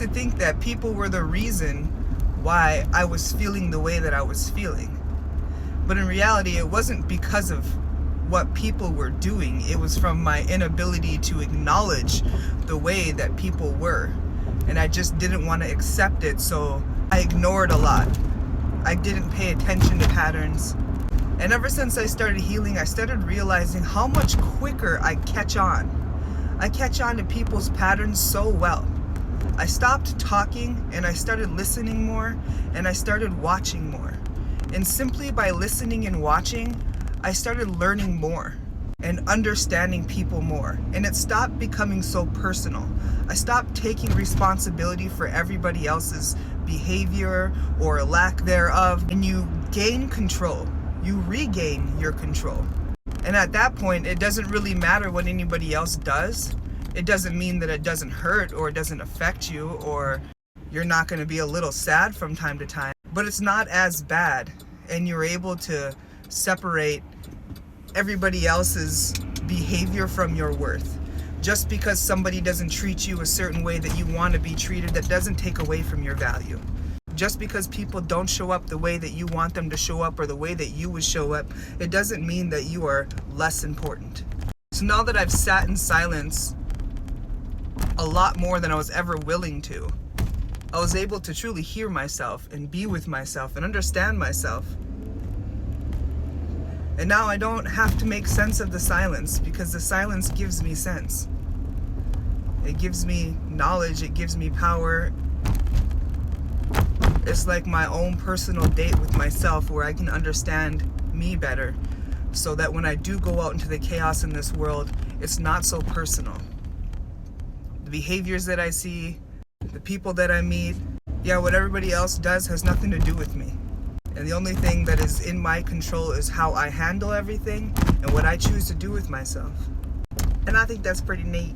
to think that people were the reason why I was feeling the way that I was feeling. But in reality, it wasn't because of what people were doing. It was from my inability to acknowledge the way that people were. And I just didn't want to accept it, so I ignored a lot. I didn't pay attention to patterns. And ever since I started healing, I started realizing how much quicker I catch on. I catch on to people's patterns so well. I stopped talking and I started listening more, and I started watching more. And simply by listening and watching, I started learning more and understanding people more. And it stopped becoming so personal. I stopped taking responsibility for everybody else's behavior or lack thereof. And you gain control. You regain your control. And at that point, it doesn't really matter what anybody else does. It doesn't mean that it doesn't hurt or it doesn't affect you, or you're not going to be a little sad from time to time. But it's not as bad, and you're able to separate everybody else's behavior from your worth. Just because somebody doesn't treat you a certain way that you want to be treated, that doesn't take away from your value. Just because people don't show up the way that you want them to show up or the way that you would show up, it doesn't mean that you are less important. So now that I've sat in silence a lot more than I was ever willing to, I was able to truly hear myself and be with myself and understand myself. And now I don't have to make sense of the silence, because the silence gives me sense. It gives me knowledge, it gives me power. It's like my own personal date with myself, where I can understand me better, so that when I do go out into the chaos in this world, it's not so personal. The behaviors that I see, the people that I meet, what everybody else does has nothing to do with me. And the only thing that is in my control is how I handle everything and what I choose to do with myself. And I think that's pretty neat.